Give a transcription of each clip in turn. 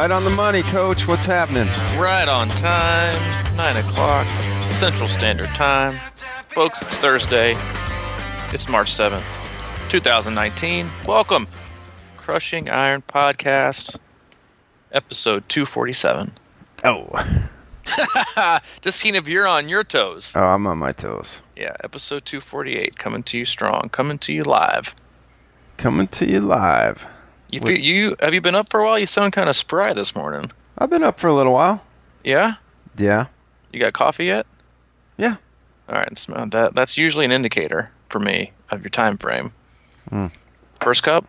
Right on the money, Coach. What's happening? Right on time, 9 o'clock, Central Standard Time. Folks, it's Thursday. It's March 7th, 2019. Welcome. Crushing Iron Podcast, episode 247. Oh. Just seeing if you're on your toes. Oh, I'm on my toes. Yeah, episode 248, coming to you strong, coming to you live. Coming to you live. Have you been up for a while? You sound kind of spry this morning. I've been up for a little while. Yeah? Yeah. You got coffee yet? Yeah. All right, that's usually an indicator for me of your time frame. First cup?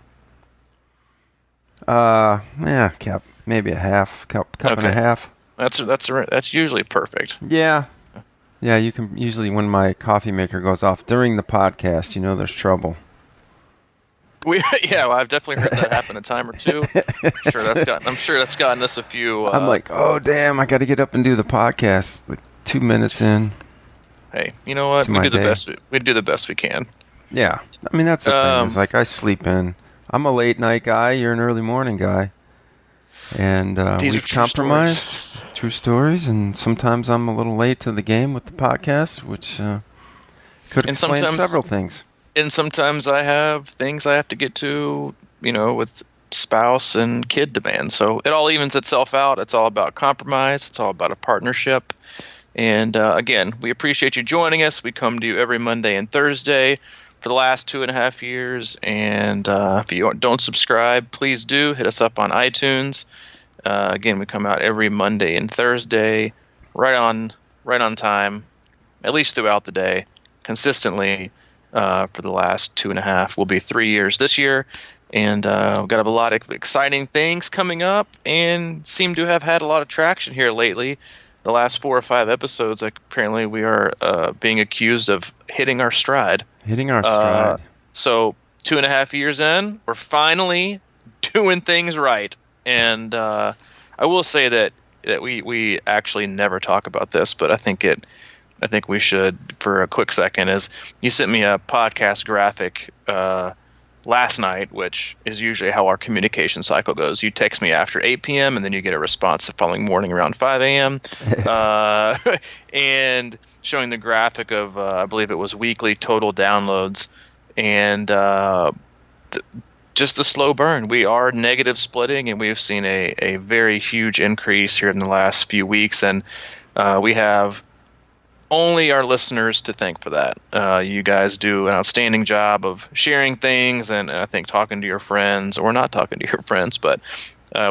Yeah, cup. Maybe a half cup Okay. and a half. That's usually perfect. Yeah. Yeah, you can usually, when my coffee maker goes off during the podcast, you know there's trouble. I've definitely heard that happen a time or two. I'm sure that's gotten us a few. I'm like, oh damn, I got to get up and do the podcast. Like 2 minutes in. Hey, you know what? We do the best we can. Yeah, I mean that's the thing. Is like I sleep in. I'm a late night guy. You're an early morning guy, and we've compromised. True stories, and sometimes I'm a little late to the game with the podcast, which could explain several things. And sometimes I have things I have to get to, with spouse and kid demands. So it all evens itself out. It's all about compromise. It's all about a partnership. And again, we appreciate you joining us. We come to you every Monday and Thursday for the last 2.5 years. And if you don't subscribe, please do. Hit us up on iTunes. Again, we come out every Monday and Thursday, right on time, at least throughout the day, consistently. For the last 2.5, will be 3 years this year, and we've got a lot of exciting things coming up, and seem to have had a lot of traction here lately. The last 4 or 5 episodes, apparently we are being accused of hitting our stride. So 2.5 years in, we're finally doing things right, and I will say that we actually never talk about this, but I think we should for a quick second. Is you sent me a podcast graphic last night, which is usually how our communication cycle goes. You text me after 8 p.m. and then you get a response the following morning around 5 a.m. And showing the graphic of I believe it was weekly total downloads, and just the slow burn. We are negative splitting, and we've seen a very huge increase here in the last few weeks, and we have only our listeners to thank for that. You guys do an outstanding job of sharing things, and I think talking to your friends, or not talking to your friends, but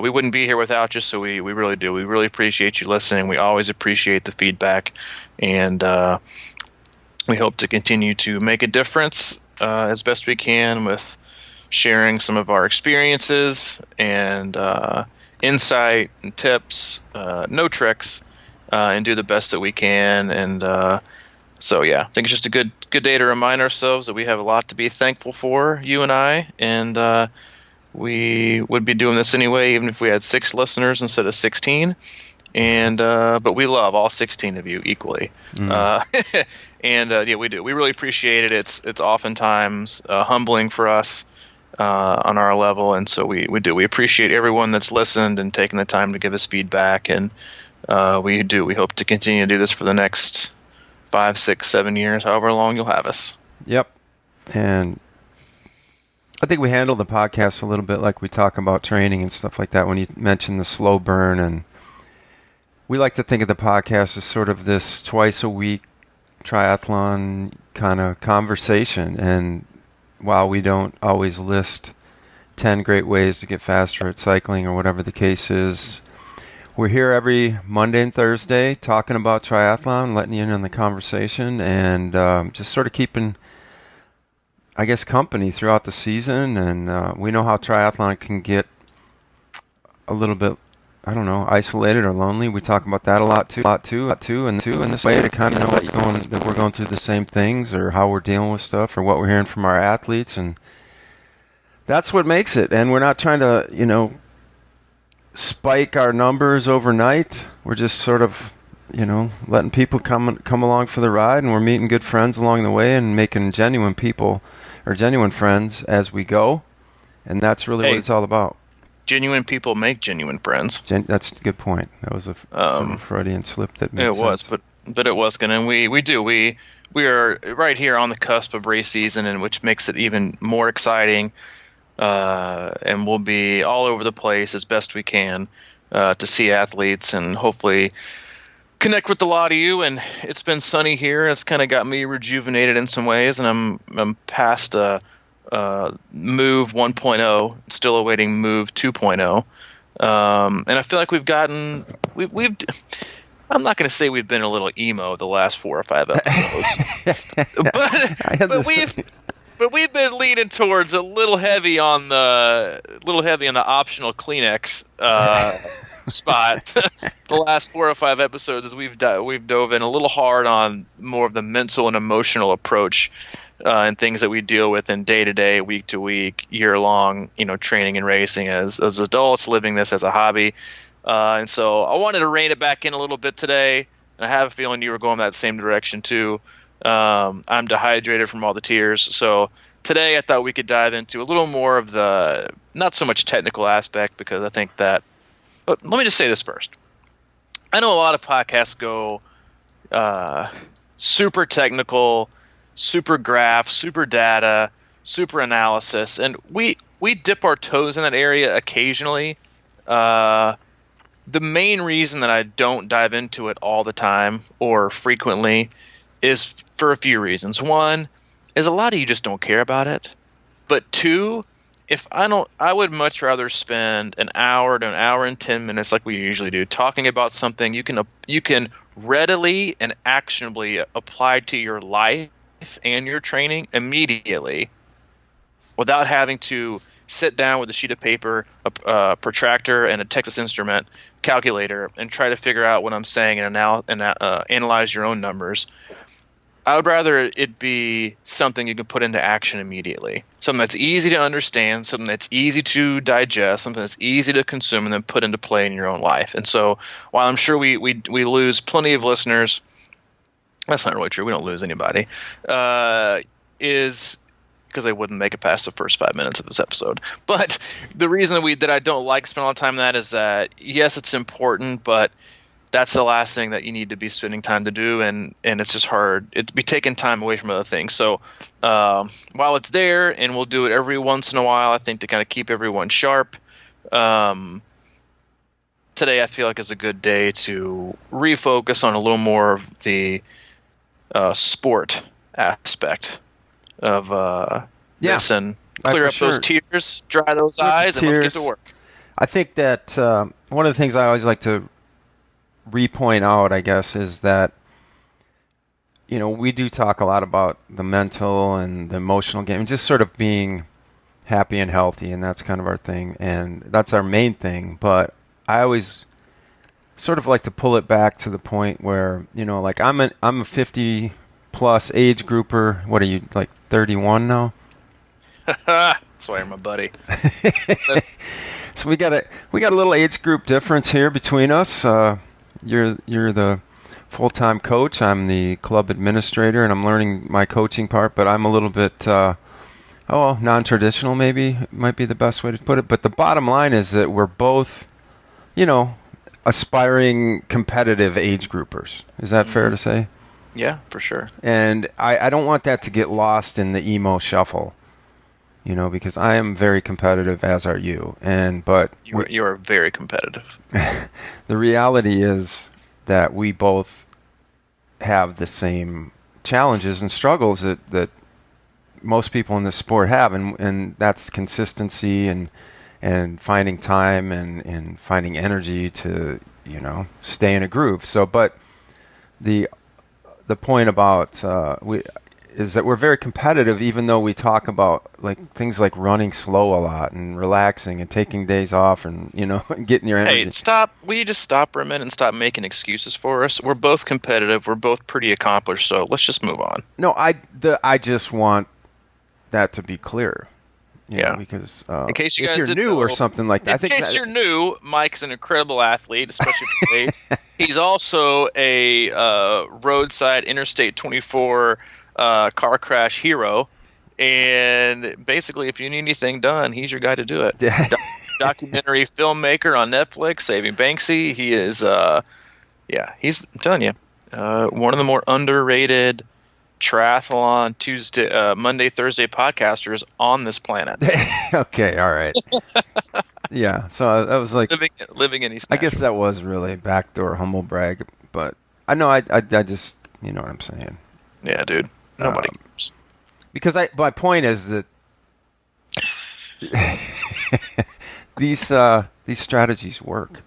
we wouldn't be here without you, so we really do. We really appreciate you listening. We always appreciate the feedback, and we hope to continue to make a difference as best we can with sharing some of our experiences and insight and tips, no tricks, and do the best that we can. And so, I think it's just a good day to remind ourselves that we have a lot to be thankful for, you and I, and we would be doing this anyway, even if we had 6 listeners instead of 16. And but we love all 16 of you equally. And we do. We really appreciate it. It's oftentimes humbling for us on our level, and so we do. We appreciate everyone that's listened and taken the time to give us feedback, and we do. We hope to continue to do this for the next 5, 6, 7 years, however long you'll have us. Yep. And I think we handle the podcast a little bit like we talk about training and stuff like that when you mentioned the slow burn. And we like to think of the podcast as sort of this twice-a-week triathlon kind of conversation. And while we don't always list 10 great ways to get faster at cycling or whatever the case is, we're here every Monday and Thursday talking about triathlon, letting you in on the conversation, and just sort of keeping, I guess, company throughout the season. And we know how triathlon can get a little bit, isolated or lonely. We talk about that a lot too. And this way to kind of know what's going, if we're going through the same things or how we're dealing with stuff or what we're hearing from our athletes. And that's what makes it. And we're not trying to, spike our numbers overnight. We're just sort of, letting people come along for the ride, and we're meeting good friends along the way and making genuine people or genuine friends as we go. And that's really what it's all about. genuine people make genuine friends. That's a good point. That was a sort of Freudian slip that made It sense. was, but it was good, and we are right here on the cusp of race season, and which makes it even more exciting. And we'll be all over the place as best we can to see athletes and hopefully connect with a lot of you. And it's been sunny here. It's kind of got me rejuvenated in some ways, and I'm past move 1.0, still awaiting move 2.0. And I feel like we've I'm not going to say we've been a little emo the last 4 or 5 episodes, but we've been leaning towards a little heavy on the optional Kleenex spot. The last 4 or 5 episodes, as we've dove in a little hard on more of the mental and emotional approach and things that we deal with in day to day, week to week, year long, training and racing as adults, living this as a hobby. And so I wanted to rein it back in a little bit today. And I have a feeling you were going that same direction too. I'm dehydrated from all the tears. So today I thought we could dive into a little more of the not so much technical aspect, because I think that, but let me just say this first. I know a lot of podcasts go super technical, super graph, super data, super analysis, and we dip our toes in that area occasionally. The main reason that I don't dive into it all the time or frequently is for a few reasons. One is a lot of you just don't care about it. But two, I would much rather spend an hour to an hour and 10 minutes, like we usually do, talking about something you can readily and actionably apply to your life and your training immediately, without having to sit down with a sheet of paper, a protractor, and a Texas Instrument calculator and try to figure out what I'm saying and analyze your own numbers. I would rather it be something you can put into action immediately. Something that's easy to understand, something that's easy to digest, something that's easy to consume and then put into play in your own life. And so while I'm sure we lose plenty of listeners, that's not really true. We don't lose anybody. Is because they wouldn't make it past the first 5 minutes of this episode. But the reason that I don't like spending a lot of time on that is that, yes, it's important, but that's the last thing that you need to be spending time to do, and it's just hard. It'd be taking time away from other things. So while it's there, and we'll do it every once in a while, I think to kind of keep everyone sharp, today I feel like is a good day to refocus on a little more of the sport aspect of this, and clear up those tears, dry those eyes, and let's get to work. I think that one of the things I always like to repoint out, I guess, is that we do talk a lot about the mental and the emotional game, just sort of being happy and healthy, and that's kind of our thing, and that's our main thing. But I always sort of like to pull it back to the point where like I'm a 50 plus age grouper. What are you, like 31 now? That's why you're my buddy. So we got a little age group difference here between us. You're the full-time coach. I'm the club administrator, and I'm learning my coaching part. But I'm a little bit non-traditional. Maybe might be the best way to put it. But the bottom line is that we're both, aspiring competitive age groupers. Is that fair to say? Yeah, for sure. And I don't want that to get lost in the emo shuffle, because I am very competitive, as are you. But you are very competitive. The reality is that we both have the same challenges and struggles that most people in this sport have, and that's consistency and finding time and finding energy to stay in a groove. So, but the point about is that we're very competitive, even though we talk about things like running slow a lot and relaxing and taking days off and getting your energy. Hey, stop! Will you just stop for a minute and stop making excuses for us? We're both competitive. We're both pretty accomplished. So let's just move on. No, I just want that to be clear. Because in case you if guys you're didn't new know, or something like that. In case you're new, Mike's an incredible athlete, especially for age. He's also a roadside Interstate 24 car crash hero, and basically, if you need anything done, he's your guy to do it. documentary filmmaker on Netflix, Saving Banksy. He is, I'm telling you, one of the more underrated triathlon Monday, Thursday podcasters on this planet. Okay, all right. Yeah, so that was like living in East I guess Nashville. that was really backdoor humble brag, but I know I just you know what I'm saying. Yeah, dude. Nobody cares. Because my point is that these strategies work.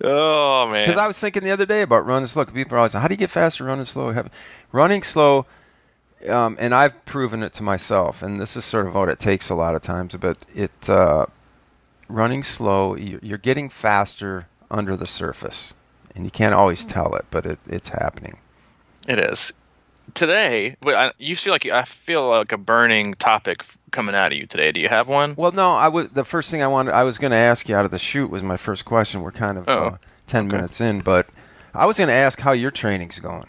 Oh man. Because I was thinking the other day about running slow. People are always, how do you get faster running slow? Running slow, and I've proven it to myself, and this is sort of what it takes a lot of times. But running slow, you're getting faster under the surface, and you can't always tell it, but it's happening. It is. Today, I feel like a burning topic coming out of you today. Do you have one? Well, no. The first thing I was going to ask you out of the chute was my first question. We're kind of 10 minutes in, but I was going to ask how your training's going.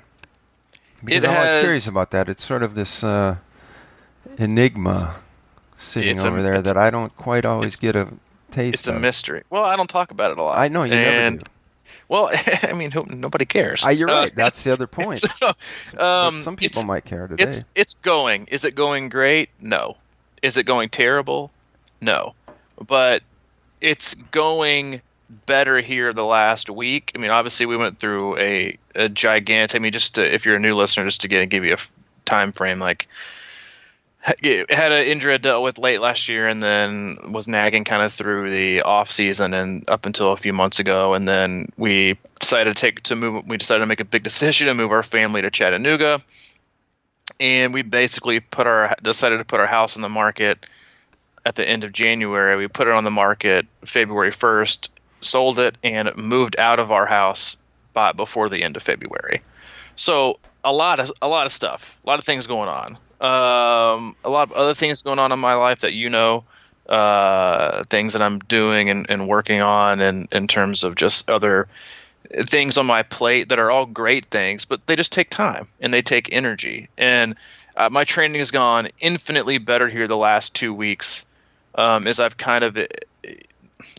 Because I'm always curious about that. It's sort of this enigma sitting over there that I don't quite always get a taste of. It's a mystery. Well, I don't talk about it a lot. I know you never do. Well, I mean, nobody cares. You're right. That's the other point. Some people might care today. It's going. Is it going great? No. Is it going terrible? No. But it's going better here the last week. I mean, obviously, we went through a gigantic. I mean, if you're a new listener, just to give you a time frame, like. Had an injury I dealt with late last year, and then was nagging kind of through the off season and up until a few months ago. And then we decided We decided to make a big decision and move our family to Chattanooga. And we basically decided to put our house on the market at the end of January. We put it on the market February 1st, sold it, and moved out of our house before the end of February. So a lot of stuff, a lot of things going on. A lot of other things going on in my life that things that I'm doing and working on, and in terms of just other things on my plate that are all great things, but they just take time and they take energy. And my training has gone infinitely better here the last 2 weeks, as I've kind of, I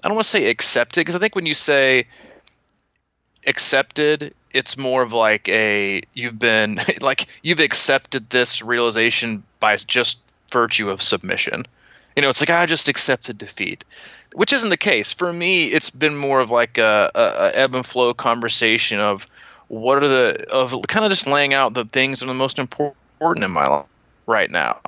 don't want to say accepted, because I think when you say accepted, it's more of like you've accepted this realization by just virtue of submission. It's like I just accepted defeat, which isn't the case. For me, it's been more of like a ebb and flow conversation of kind of just laying out the things that are the most important in my life right now.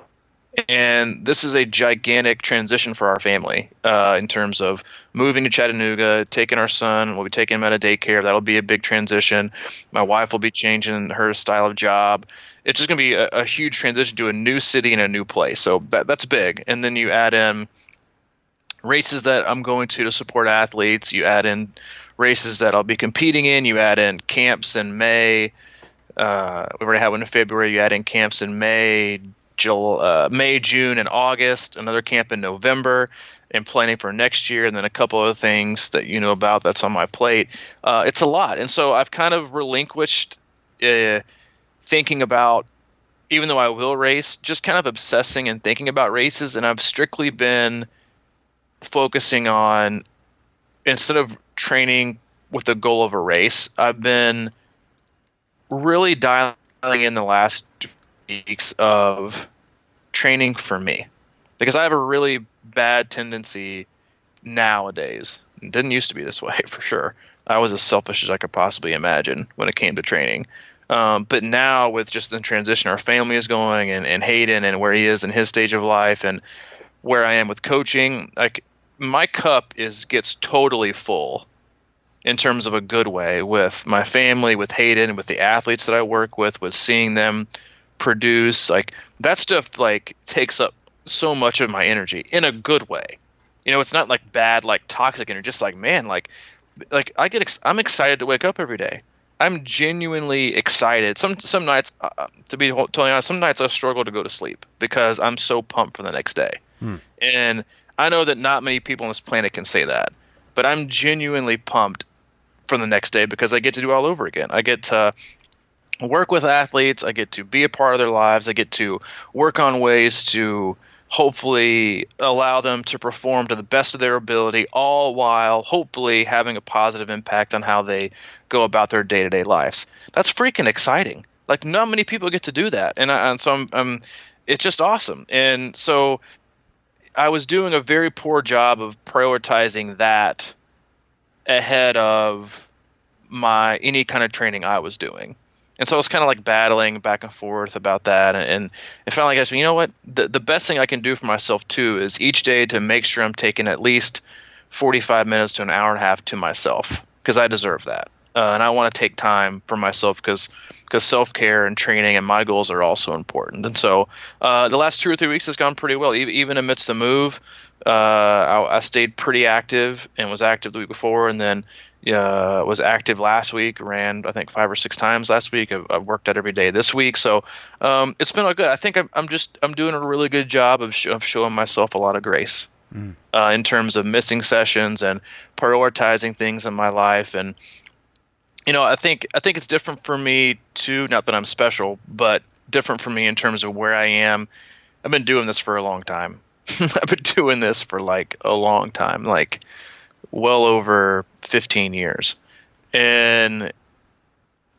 And this is a gigantic transition for our family in terms of moving to Chattanooga, taking our son. We'll be taking him out of daycare. That'll be a big transition. My wife will be changing her style of job. It's just going to be a huge transition to a new city and a new place. So that's big. And then you add in races that I'm going to support athletes. You add in races that I'll be competing in. You add in camps in May. We already had one in February. You add in camps in May, June, and August, another camp in November, and planning for next year, and then a couple other things that you know about that's on my plate. It's a lot. And so I've kind of relinquished thinking about, even though I will race, just kind of obsessing and thinking about races, and I've strictly been focusing on, instead of training with the goal of a race, I've been really dialing in the last weeks of training for me, because I have a really bad tendency nowadays. It didn't used to be this way, for sure. I was as selfish as I could possibly imagine when it came to training. But now, with just the transition our family is going, and Hayden and where he is in his stage of life, and where I am with coaching, like my cup gets totally full in terms of a good way, with my family, with Hayden, with the athletes that I work with seeing them produce. Like that stuff takes up so much of my energy in a good way. It's not like bad, like toxic energy, just like, man, like I'm excited to wake up every day. I'm genuinely excited. Some nights, to be totally honest, some nights I struggle to go to sleep because I'm so pumped for the next day. And I know that not many people on this planet can say that, but I'm genuinely pumped for the next day because I get to do it all over again. I get to work with athletes. I get to be a part of their lives. I get to work on ways to hopefully allow them to perform to the best of their ability, all while hopefully having a positive impact on how they go about their day-to-day lives. That's freaking exciting. Like, not many people get to do that, and so I'm it's just awesome. And so I was doing a very poor job of prioritizing that ahead of any kind of training I was doing. And so I was kind of like battling back and forth about that. And finally I said, you know what? The best thing I can do for myself too is each day to make sure I'm taking at least 45 minutes to an hour and a half to myself, because I deserve that. And I want to take time for myself because self-care and training and my goals are also important. And so the last 2 or 3 weeks has gone pretty well. Even amidst the move, I stayed pretty active and was active the week before, and then was active last week. Ran, I think, 5 or 6 times last week. I've worked out every day this week. So it's been all good. I think I'm doing a really good job of showing myself a lot of grace in terms of missing sessions and prioritizing things in my life. And I think it's different for me too. Not that I'm special, but different for me in terms of where I am. I've been doing this for a long time. I've been doing this for like a long time, like well over 15 years. And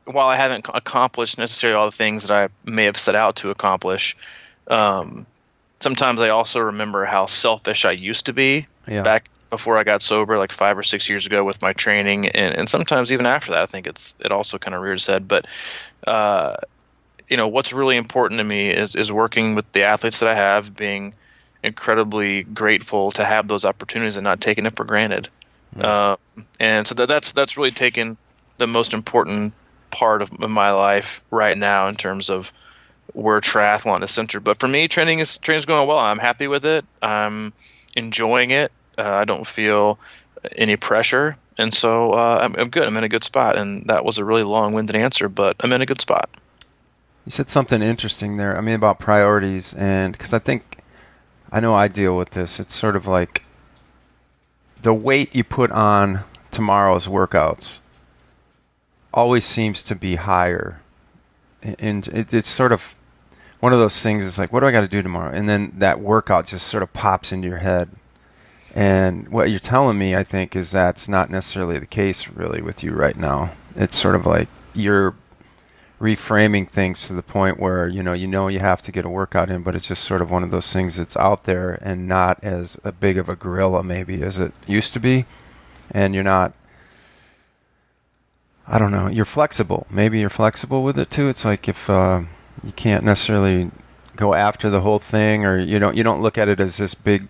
while I haven't accomplished necessarily all the things that I may have set out to accomplish, sometimes I also remember how selfish I used to be back before I got sober, like 5 or 6 years ago with my training. And sometimes even after that, I think it also kind of rears its head. But, what's really important to me is working with the athletes that I have, being incredibly grateful to have those opportunities and not taking it for granted. And so that's really taken the most important part of my life right now in terms of where triathlon is centered. But for me, training's going well. I'm happy with it. I'm enjoying it. I don't feel any pressure, and so I'm good. I'm in a good spot, and that was a really long-winded answer, but I'm in a good spot. You said something interesting there. I mean, about priorities, and because I know I deal with this. It's sort of like the weight you put on tomorrow's workouts always seems to be higher, and it's sort of one of those things. It's like, what do I got to do tomorrow? And then that workout just sort of pops into your head. And what you're telling me, I think, is that's not necessarily the case really with you right now. It's sort of like you're reframing things to the point where you have to get a workout in, but it's just sort of one of those things that's out there and not as a big of a gorilla maybe as it used to be. And you're not, I don't know, you're flexible. Maybe you're flexible with it too. It's like if you can't necessarily go after the whole thing, or you don't look at it as this big,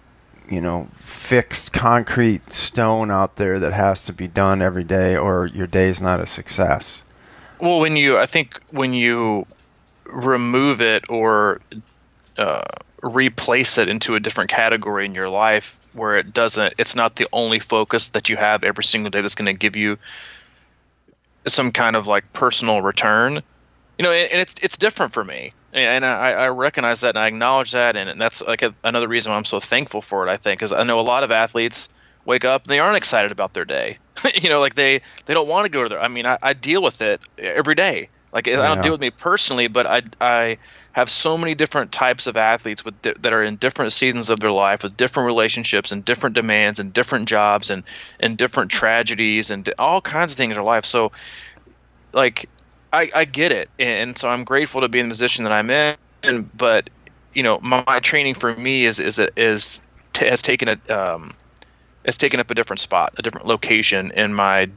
fixed concrete stone out there that has to be done every day, or your day's not a success. Well, I think when you remove it or replace it into a different category in your life where it's not the only focus that you have every single day that's going to give you some kind of like personal return, and it's different for me. And I recognize that and I acknowledge that, and that's like another reason why I'm so thankful for it, I think, because I know a lot of athletes wake up and they aren't excited about their day. Like they don't want to go to their, I mean, I deal with it every day. Like, I don't deal with me personally, but I have so many different types of athletes that are in different seasons of their life with different relationships and different demands and different jobs and different tragedies and all kinds of things in their life. So, like, I get it, and so I'm grateful to be in the position that I'm in. But my training for me has taken up a different spot, a different location in my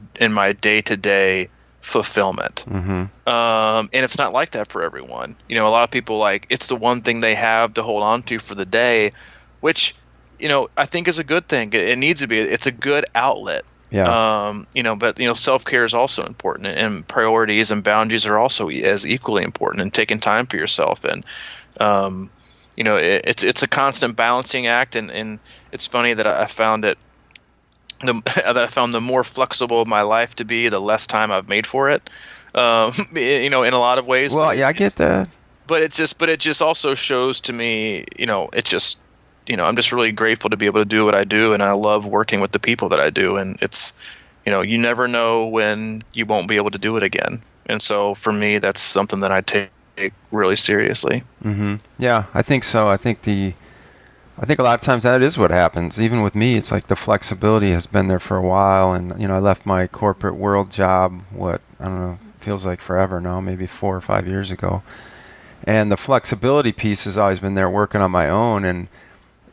day-to-day fulfillment. Mm-hmm. And it's not like that for everyone. A lot of people, it's the one thing they have to hold on to for the day, which I think is a good thing. It needs to be. It's a good outlet. Yeah. But self-care is also important, and priorities and boundaries are also as equally important, and taking time for yourself. And it's a constant balancing act. And it's funny that I found it. The more flexible my life to be, the less time I've made for it. In a lot of ways. Well, yeah, I get that. But it just also shows to me, I'm just really grateful to be able to do what I do, and I love working with the people that I do. And it's, you never know when you won't be able to do it again. And so for me, that's something that I take really seriously. Mm-hmm. Yeah, I think so. I think I think a lot of times that is what happens. Even with me, it's like the flexibility has been there for a while, and I left my corporate world job. I don't know, feels like forever now, maybe 4 or 5 years ago. And the flexibility piece has always been there, working on my own. And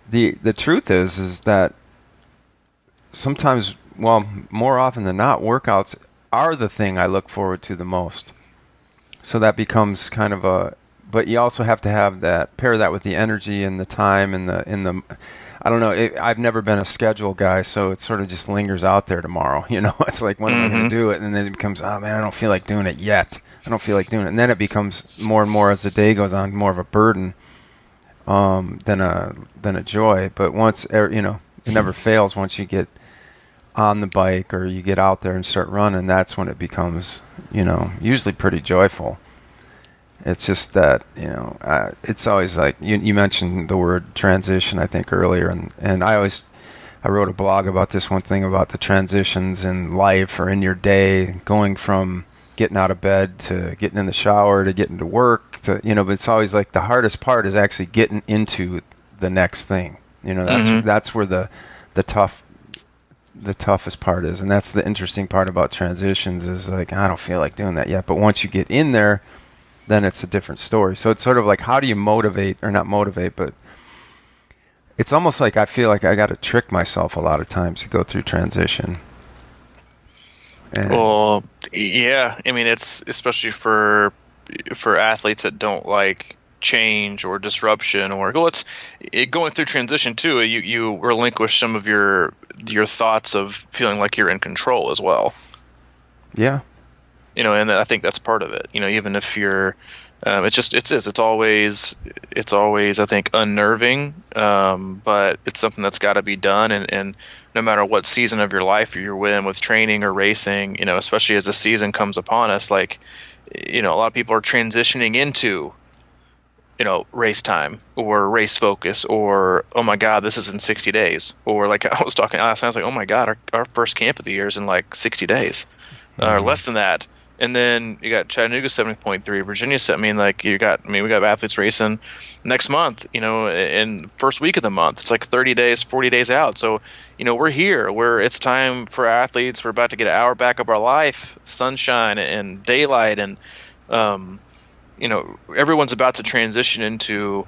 the truth is that sometimes, well, more often than not, workouts are the thing I look forward to the most. So that becomes kind of but you also have to have pair that with the energy and the time and the I don't know, I've never been a schedule guy, so it sort of just lingers out there tomorrow. It's like, when am I going to do it? And then it becomes, oh man, I don't feel like doing it yet. I don't feel like doing it. And then it becomes more and more as the day goes on, more of a burden than a joy. But once, it never fails once you get on the bike or you get out there and start running, that's when it becomes, usually pretty joyful. It's just that, it's always like, you mentioned the word transition, I think, earlier. And I wrote a blog about this one thing about the transitions in life or in your day, going from getting out of bed to getting in the shower to getting to work but it's always like the hardest part is actually getting into the next thing. That's where the toughest part is. And that's the interesting part about transitions is like, I don't feel like doing that yet. But once you get in there, then it's a different story. So it's sort of like, how do you motivate, or not motivate, but it's almost like I feel like I got to trick myself a lot of times to go through transition. Well, yeah. I mean, it's especially for athletes that don't like change or disruption, or going through transition too. You relinquish some of your thoughts of feeling like you're in control as well. Yeah. And I think that's part of it. Even if you're, it's always I think unnerving, but it's something that's got to be done. And no matter what season of your life you're in with training or racing, especially as the season comes upon us, like, a lot of people are transitioning into, race time or race focus, or, oh my God, this is in 60 days. Or like I was talking last night, I was like, oh my God, our first camp of the year is in like 60 days or less than that. And then you got Chattanooga 70.3, Virginia. We got athletes racing next month, in first week of the month. It's like 30 days, 40 days out. So, we're here it's time for athletes. We're about to get an hour back of our life, sunshine and daylight. And, everyone's about to transition into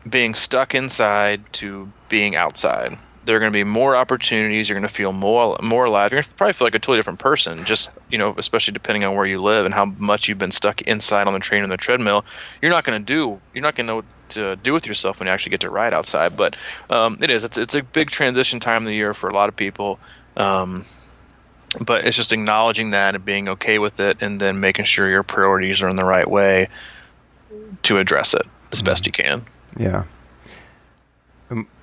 being stuck inside to being outside. There are going to be more opportunities. You're going to feel more alive. You're going to probably feel like a totally different person, just, especially depending on where you live and how much you've been stuck inside on the train and the treadmill. You're not going to know what to do with yourself when you actually get to ride outside. But it's a big transition time of the year for a lot of people. But it's just acknowledging that and being okay with it, and then making sure your priorities are in the right way to address it as best you can. Yeah.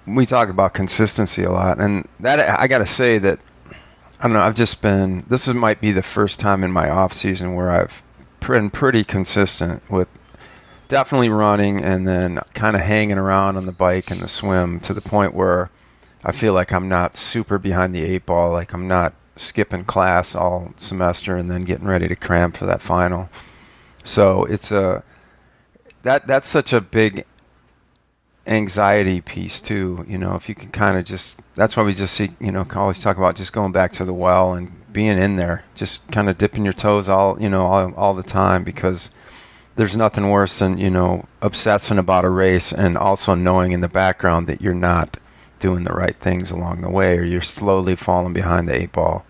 We talk about consistency a lot, and that I got to say that, I don't know, this might be the first time in my off season where I've been pretty consistent with definitely running and then kind of hanging around on the bike and the swim, to the point where I feel like I'm not super behind the 8 ball, like I'm not skipping class all semester and then getting ready to cram for that final. So it's that's such a big anxiety piece too, if you can kind of that's why we just see, always talk about just going back to the well and being in there, just kind of dipping your toes all the time, because there's nothing worse than, obsessing about a race and also knowing in the background that you're not doing the right things along the way, or you're slowly falling behind the 8 ball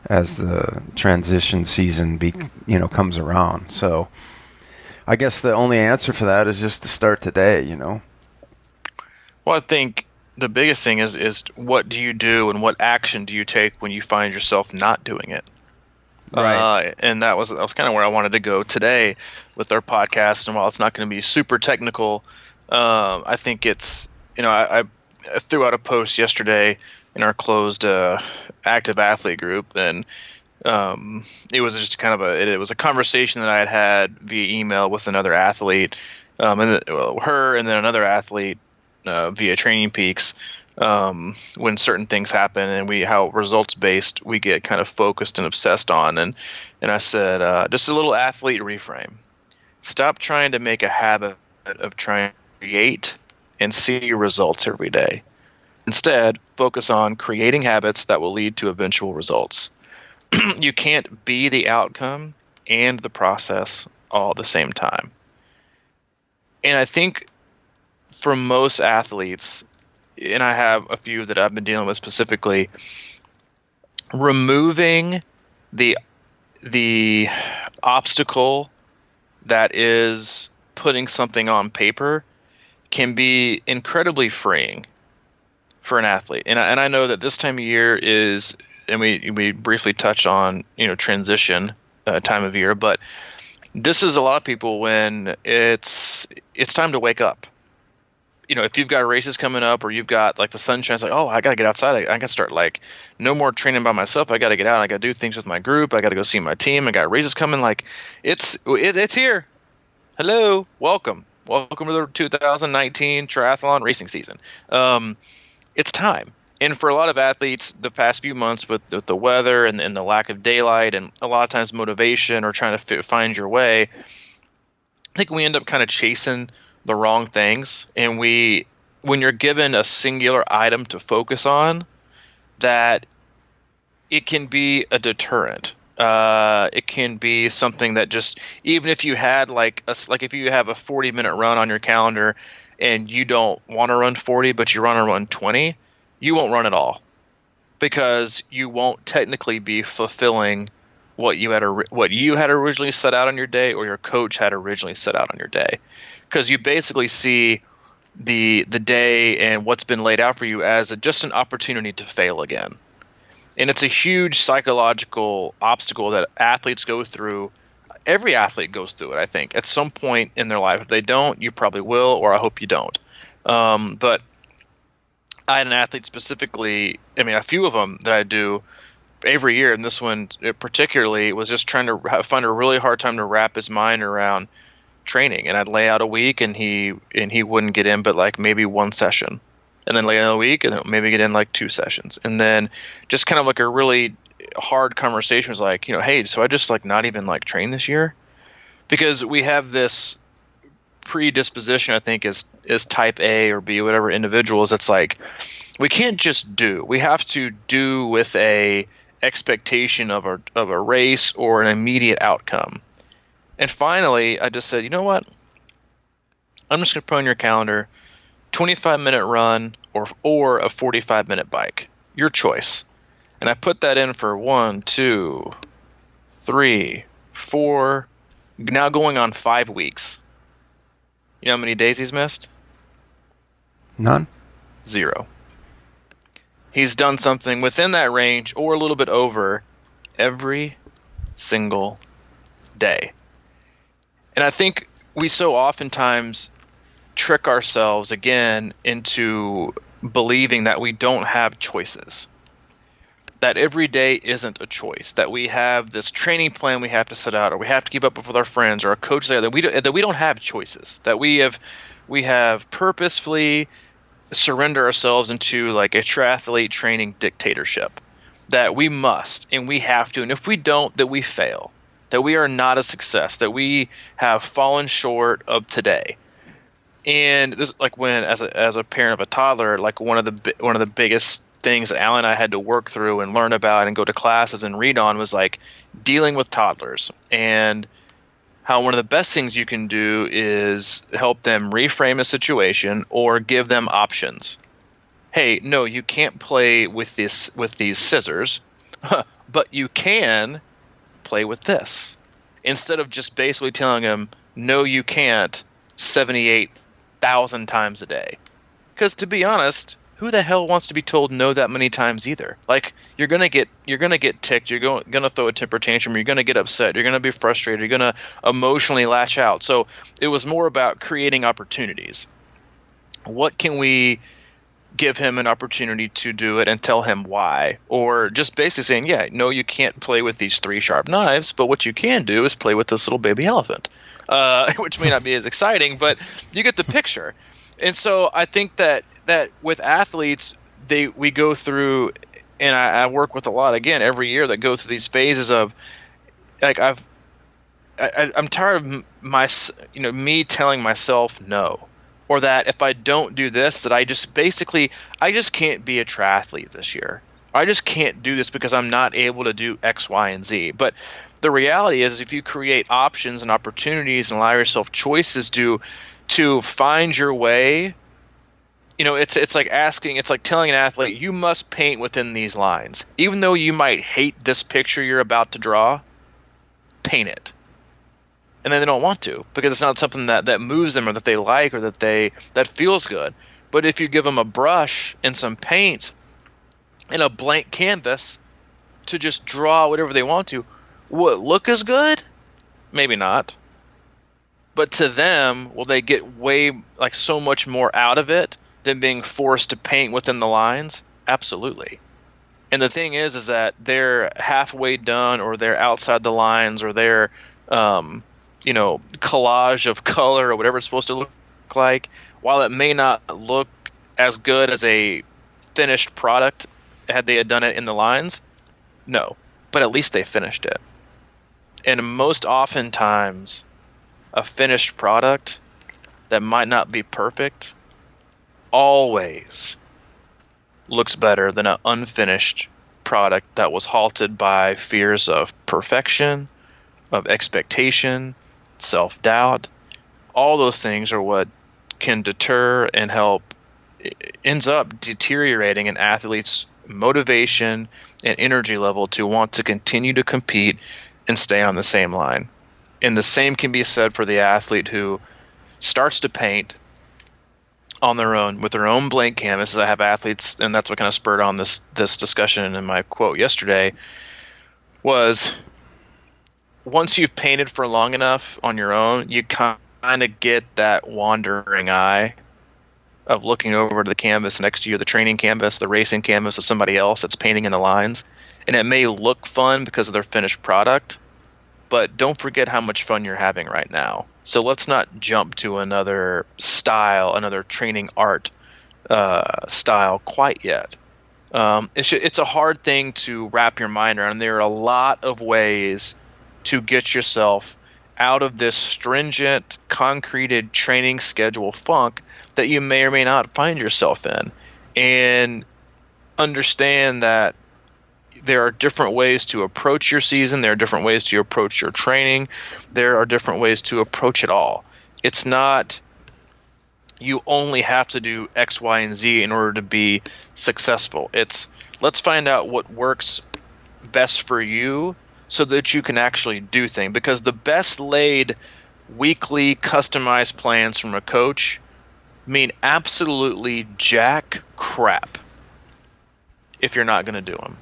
as the transition season comes around. So I guess the only answer for that is just to start today, Well, I think the biggest thing is what do you do and what action do you take when you find yourself not doing it? Right. And that was kind of where I wanted to go today with our podcast. And while it's not going to be super technical, I think it's, I threw out a post yesterday in our closed active athlete group, and it was just kind of it was a conversation that I had via email with another athlete, her and then another athlete via Training Peaks, when certain things happen and how results based we get kind of focused and obsessed on. And I said, just a little athlete reframe. Stop trying to make a habit of trying to create and see results every day. Instead, focus on creating habits that will lead to eventual results. You can't be the outcome and the process all at the same time. And I think for most athletes, and I have a few that I've been dealing with specifically, removing the obstacle that is putting something on paper can be incredibly freeing for an athlete. And I know that this time of year is, and we briefly touched on, transition time of year, but this is a lot of people when it's time to wake up. If you've got races coming up or you've got like the sunshine, it's like, oh, I got to get outside. I got to start like no more training by myself. I got to get out. I got to do things with my group. I got to go see my team. I got races coming. Like it's here. Hello. Welcome to the 2019 triathlon racing season. It's time. And for a lot of athletes, the past few months with the weather and the lack of daylight and a lot of times motivation or trying to find your way, I think we end up kind of chasing the wrong things. And when you're given a singular item to focus on, that it can be a deterrent. It can be something that just, even if you had if you have a 40-minute run on your calendar and you don't want to run 40, but you want to run 20, you won't run at all because you won't technically be fulfilling what you had originally set out on your day or your coach had originally set out on your day. Because you basically see the day and what's been laid out for you as just an opportunity to fail again. And it's a huge psychological obstacle that athletes go through. Every athlete goes through it, I think, at some point in their life. If they don't, you probably will, or I hope you don't. But I had an athlete specifically, a few of them that I do every year, and this one particularly was just trying to find a really hard time to wrap his mind around training. And I'd lay out a week and he wouldn't get in but like maybe one session, and then lay out a week and maybe get in like 2 sessions, and then just kind of like a really hard conversation was like, hey, so I just like not even like train this year? Because we have this predisposition, I think, is type A or B, whatever individuals. It's like we can't just do. We have to do with a expectation of a race or an immediate outcome. And finally, I just said, you know what? I'm just going to put on your calendar 25-minute run or a 45-minute bike. Your choice. And I put that in for 1, 2, 3, 4, now going on 5 weeks. You know how many days he's missed? None. 0. He's done something within that range or a little bit over every single day. And I think we so oftentimes trick ourselves again into believing that we don't have choices. That every day isn't a choice. That we have this training plan we have to set out, or we have to keep up with our friends or our coaches there. That we don't have choices. That we have purposefully surrender ourselves into like a triathlete training dictatorship. That we must and we have to, and if we don't, that we fail. That we are not a success. That we have fallen short of today. And this, like when as a parent of a toddler, like one of the biggest things that Alan and I had to work through and learn about and go to classes and read on was like dealing with toddlers, and how one of the best things you can do is help them reframe a situation or give them options. Hey, no, you can't play with these scissors, but you can play with this. Instead of just basically telling them, no, you can't 78,000 times a day. Because to be honest, who the hell wants to be told no that many times either? Like you're gonna get ticked, you're gonna throw a temper tantrum, you're gonna get upset, you're gonna be frustrated, you're gonna emotionally lash out. So it was more about creating opportunities. What can we give him an opportunity to do it and tell him why? Or just basically saying, yeah, no, you can't play with these 3 sharp knives, but what you can do is play with this little baby elephant, which may not be as exciting, but you get the picture. And so I think that with athletes, we go through, and I work with a lot again every year that go through these phases of like I'm tired of me telling myself no. or that if I don't do this, that I just can't be a triathlete this year. I just can't do this because I'm not able to do X, Y, and Z. But the reality is, if you create options and opportunities and allow yourself choices to find your way, it's like telling an athlete, you must paint within these lines. Even though you might hate this picture you're about to draw, paint it. And then they don't want to because it's not something that moves them or that they like or that feels good. But if you give them a brush and some paint and a blank canvas to just draw whatever they want to, will it look as good? Maybe not. But to them, will they get so much more out of it than being forced to paint within the lines? Absolutely. And the thing is that they're halfway done, or they're outside the lines, or they're collage of color or whatever it's supposed to look like. While it may not look as good as a finished product had they done it in the lines, no, but at least they finished it. And most oftentimes, a finished product that might not be perfect always looks better than an unfinished product that was halted by fears of perfection, of expectation, self-doubt. All those things are what can deter and ends up deteriorating an athlete's motivation and energy level to want to continue to compete and stay on the same line. And the same can be said for the athlete who starts to paint on their own with their own blank canvas. I have athletes, and that's what kind of spurred on this discussion in my quote yesterday, was once you've painted for long enough on your own, you kind of get that wandering eye of looking over to the canvas next to you, the training canvas, the racing canvas of somebody else that's painting in the lines. And it may look fun because of their finished product, but don't forget how much fun you're having right now. So let's not jump to another style, another training art style quite yet. It's a hard thing to wrap your mind around. There are a lot of ways to get yourself out of this stringent, concreted training schedule funk that you may or may not find yourself in. And understand that there are different ways to approach your season. There are different ways to approach your training. There are different ways to approach it all. It's not you only have to do X, Y, and Z in order to be successful. It's let's find out what works best for you so that you can actually do things. Because the best laid weekly customized plans from a coach mean absolutely jack crap if you're not going to do them.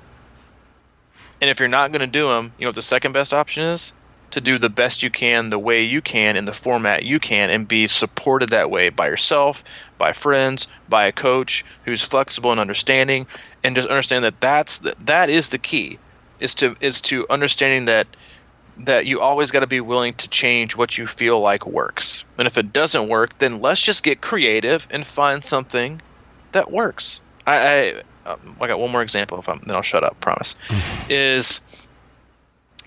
And if you're not going to do them, you know what the second best option is? To do the best you can, the way you can, in the format you can, and be supported that way by yourself, by friends, by a coach who's flexible and understanding, and just understand that is the key, is to understanding that you always got to be willing to change what you feel like works. And if it doesn't work, then let's just get creative and find something that works. I got one more example, then I'll shut up, promise. Is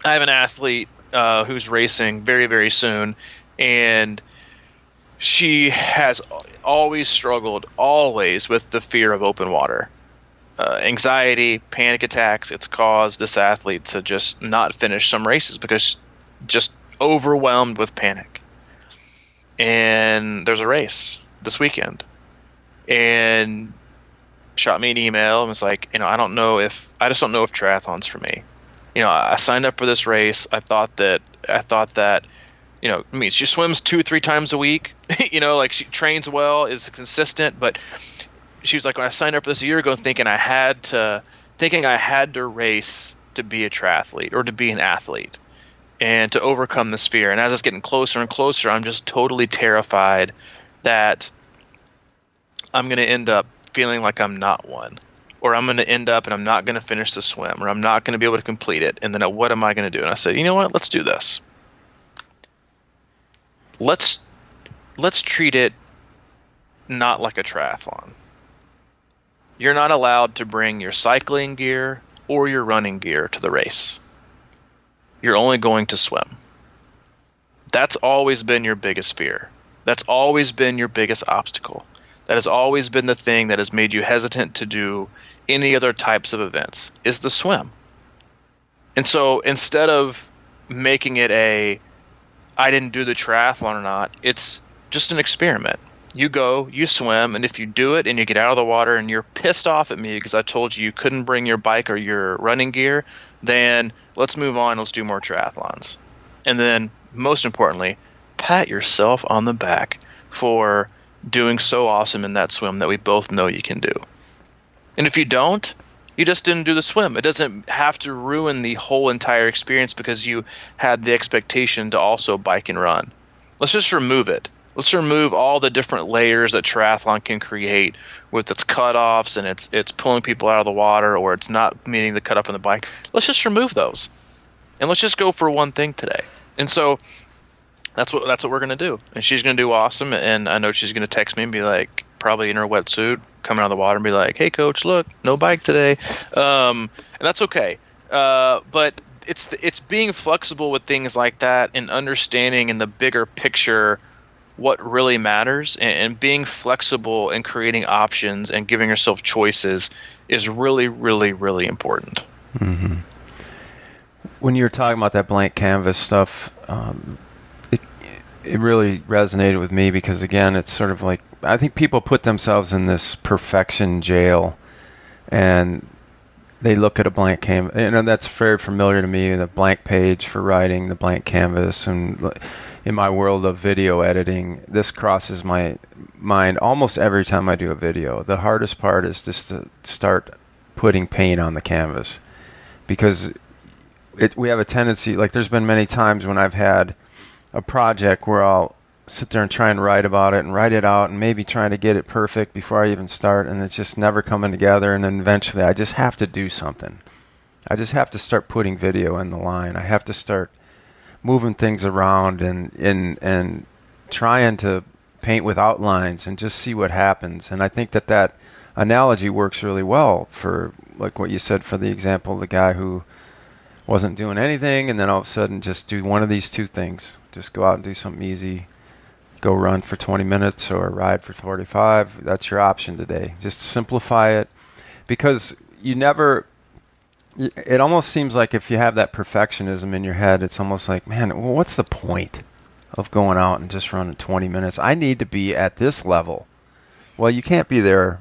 I have an athlete who's racing very, very soon, and she has always struggled, with the fear of open water. Anxiety, panic attacks, it's caused this athlete to just not finish some races because just overwhelmed with panic. And there's a race this weekend, and shot me an email and was like, I just don't know if triathlon's for me. I signed up for this race. I thought that, she swims 2-3 times a week, she trains well, is consistent, but she was like, when I signed up for this a year ago, thinking I had to race to be a triathlete or to be an athlete and to overcome this fear. And as it's getting closer and closer, I'm just totally terrified that I'm going to end up feeling like I'm not one, or I'm going to end up and I'm not going to finish the swim, or I'm not going to be able to complete it. And then what am I going to do? And I said, you know what? Let's do this. Let's treat it not like a triathlon. You're not allowed to bring your cycling gear or your running gear to the race. You're only going to swim. That's always been your biggest fear. That's always been your biggest obstacle. That has always been the thing that has made you hesitant to do any other types of events, is the swim. And so instead of making it I didn't do the triathlon or not, it's just an experiment. You go, you swim, and if you do it and you get out of the water and you're pissed off at me because I told you couldn't bring your bike or your running gear, then let's move on. Let's do more triathlons. And then, most importantly, pat yourself on the back for doing so awesome in that swim that we both know you can do. And if you don't, you just didn't do the swim. It doesn't have to ruin the whole entire experience because you had the expectation to also bike and run. Let's just remove it. Let's remove all the different layers that triathlon can create with its cutoffs and it's pulling people out of the water, or it's not meeting the cutoff on the bike. Let's just remove those. And let's just go for one thing today. And so that's what we're going to do. And she's going to do awesome. And I know she's going to text me and be like, probably in her wetsuit, coming out of the water and be like, hey, coach, look, no bike today. And that's okay. But it's being flexible with things like that and understanding in the bigger picture what really matters, and being flexible and creating options and giving yourself choices is really, really, really important. Mm-hmm. When you were talking about that blank canvas stuff, it really resonated with me because, again, it's sort of like, I think people put themselves in this perfection jail and they look at a blank canvas. You know, that's very familiar to me, the blank page for writing, the blank canvas. And in my world of video editing, this crosses my mind almost every time I do a video. The hardest part is just to start putting paint on the canvas, because we have a tendency, like there's been many times when I've had a project where I'll sit there and try and write about it and write it out and maybe trying to get it perfect before I even start, and it's just never coming together. And then eventually I just have to do something. I just have to start putting video in the line. I have to start moving things around and trying to paint with outlines and just see what happens. And I think that analogy works really well for, like what you said, for the example of the guy who wasn't doing anything and then all of a sudden just do one of these two things. Just go out and do something easy. Go run for 20 minutes or ride for 45. That's your option today. Just simplify it, because it almost seems like if you have that perfectionism in your head, it's almost like, man, well, what's the point of going out and just running 20 minutes? I need to be at this level. Well, you can't be there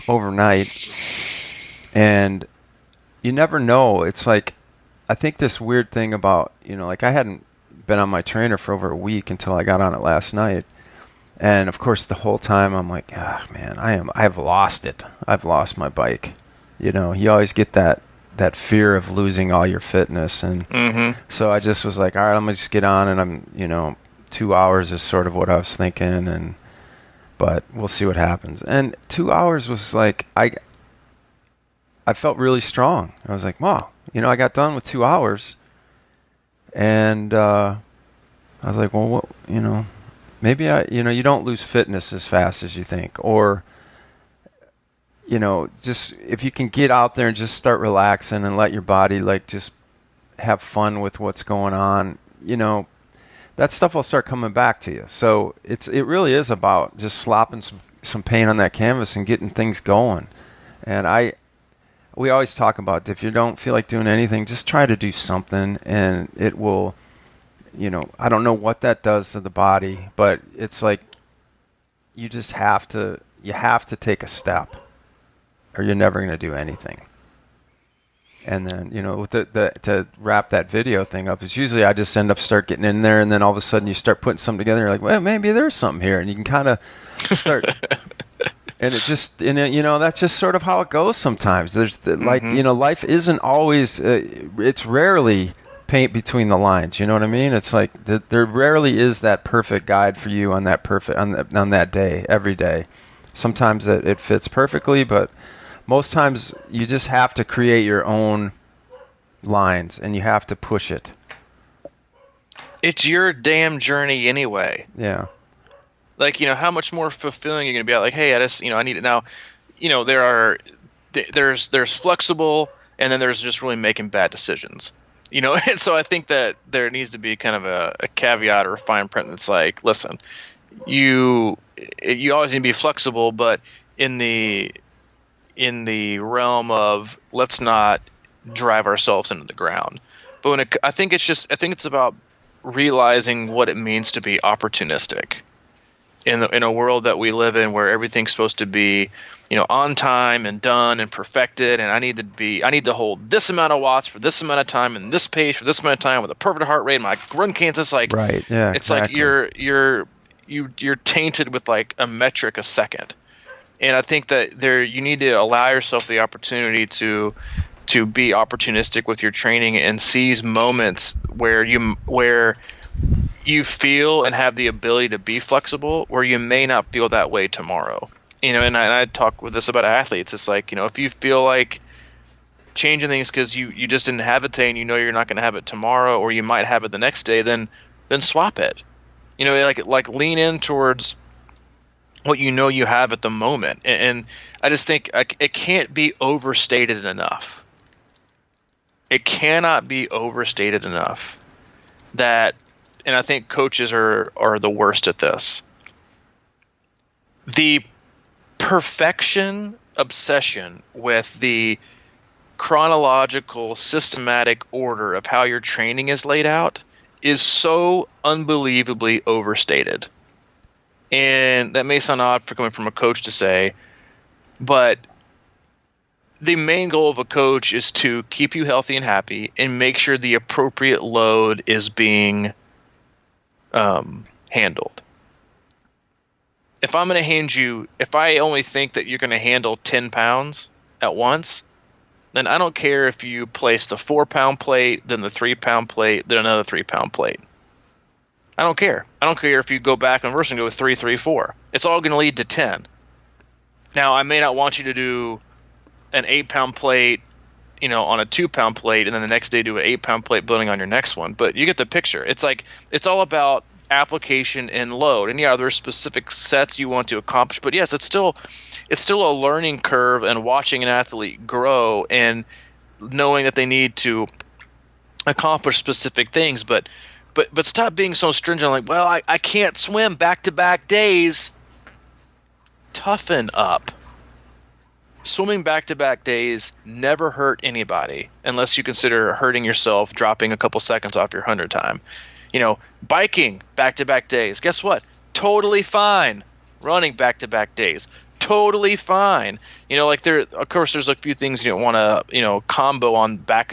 overnight, and you never know. It's like, I think this weird thing about, like I hadn't been on my trainer for over a week until I got on it last night. And of course, the whole time I'm like, man, I've lost it. I've lost my bike. You always get that fear of losing all your fitness. And so I just was like, all right, I'm going to just get on, and I'm, 2 hours is sort of what I was thinking, but we'll see what happens. And 2 hours was like, I felt really strong. I was like, wow, I got done with 2 hours. And I was like, well, what, maybe you don't lose fitness as fast as you think. Or, just if you can get out there and just start relaxing and let your body just have fun with what's going on, that stuff will start coming back to you. So it really is about just slopping some paint on that canvas and getting things going. And we always talk about, if you don't feel like doing anything, just try to do something, and it will, I don't know what that does to the body, but it's like you just have to take a step, or you're never going to do anything. And then, with to wrap that video thing up, it's usually I just start getting in there, and then all of a sudden you start putting something together, you're like, well, maybe there's something here, and you can kind of start... And it just, that's just sort of how it goes sometimes. There's life isn't always, it's rarely paint between the lines. You know what I mean? It's like there rarely is that perfect guide for you on that day, every day. Sometimes it fits perfectly, but most times you just have to create your own lines, and you have to push it. It's your damn journey anyway. Yeah. Like, how much more fulfilling you're going to be like, hey, I need it now. There's flexible, and then there's just really making bad decisions, and so I think that there needs to be kind of a caveat or a fine print that's like, listen, you always need to be flexible, but in the realm of let's not drive ourselves into the ground. But I think it's about realizing what it means to be opportunistic in a world that we live in, where everything's supposed to be, on time and done and perfected, and I need to hold this amount of watts for this amount of time and this pace for this amount of time with a perfect heart rate. My run cadence is like, right, yeah, it's exactly. like you're tainted with like a metric a second, and I think that you need to allow yourself the opportunity to be opportunistic with your training and seize moments where you feel and have the ability to be flexible, where you may not feel that way tomorrow. And I talk with this about athletes. It's like, if you feel like changing things because you just didn't have it today and you're not going to have it tomorrow, or you might have it the next day, then swap it. Like lean in towards what you have at the moment. And I just think it can't be overstated enough. It cannot be overstated enough that, and I think coaches are the worst at this. The perfection obsession with the chronological, systematic order of how your training is laid out is so unbelievably overstated. And that may sound odd for coming from a coach to say, but the main goal of a coach is to keep you healthy and happy and make sure the appropriate load is being handled. If I'm going to if I only think that you're going to handle 10 pounds at once, then I don't care if you place the 4-pound plate, then the 3-pound plate, then another 3-pound plate. I don't care. I don't care if you go back and reverse and go with 3, 3, 4. It's all going to lead to 10. Now, I may not want you to do an 8-pound plate, on a 2-pound plate, and then the next day do an 8-pound plate building on your next one. But you get the picture. It's like, it's all about application and load. And yeah, there's specific sets you want to accomplish, but yes, it's still a learning curve, and watching an athlete grow and knowing that they need to accomplish specific things. But stop being so stringent. Like, well, I can't swim back-to-back days. Toughen up. Swimming back-to-back days never hurt anybody, unless you consider hurting yourself dropping a couple seconds off your 100 time. Biking back-to-back days, guess what? Totally fine. Running back-to-back days, totally fine. Of course, there's a few things you don't want to, combo on back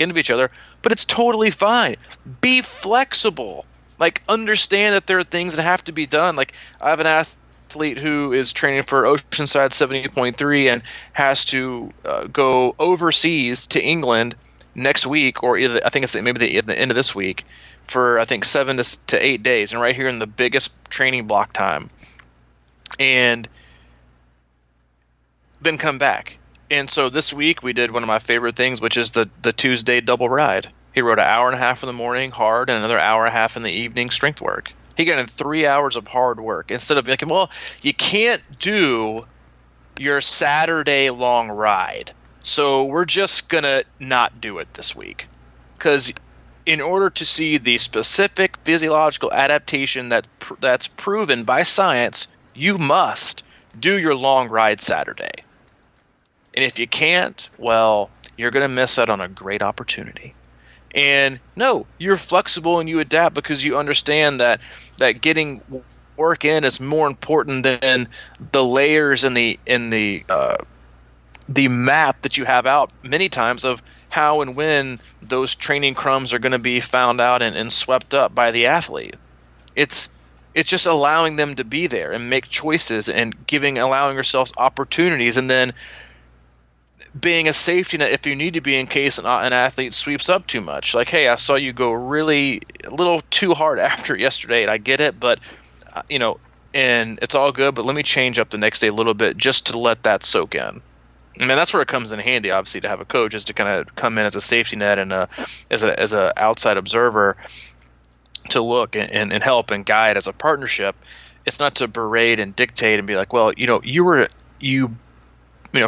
into each other, but it's totally fine. Be flexible. Like, understand that there are things that have to be done. Like, I have an athlete who is training for Oceanside 70.3 and has to go overseas to England next week, or I think it's maybe the end of this week, for I think 7 to 8 days, and right here in the biggest training block time, and then come back. And so this week we did one of my favorite things, which is the Tuesday double ride. He rode an hour and a half in the morning hard and another hour and a half in the evening strength work. He got in 3 hours of hard work, instead of thinking, well, you can't do your Saturday long ride, so we're just gonna not do it this week. Because in order to see the specific physiological adaptation that's proven by science, you must do your long ride Saturday. And if you can't, well, you're going to miss out on a great opportunity. And no, you're flexible and you adapt, because you understand that getting work in is more important than the layers and the map that you have out many times of how and when those training crumbs are going to be found out and swept up by the athlete. It's just allowing them to be there and make choices and allowing yourselves opportunities, and then being a safety net if you need to be, in case an athlete sweeps up too much. Like, hey, I saw you go really a little too hard after yesterday, and I get it, but and it's all good, but let me change up the next day a little bit just to let that soak in. And that's where it comes in handy, obviously, to have a coach, is to kind of come in as a safety net and as a outside observer to look and help and guide as a partnership. It's not to berate and dictate and be like, well,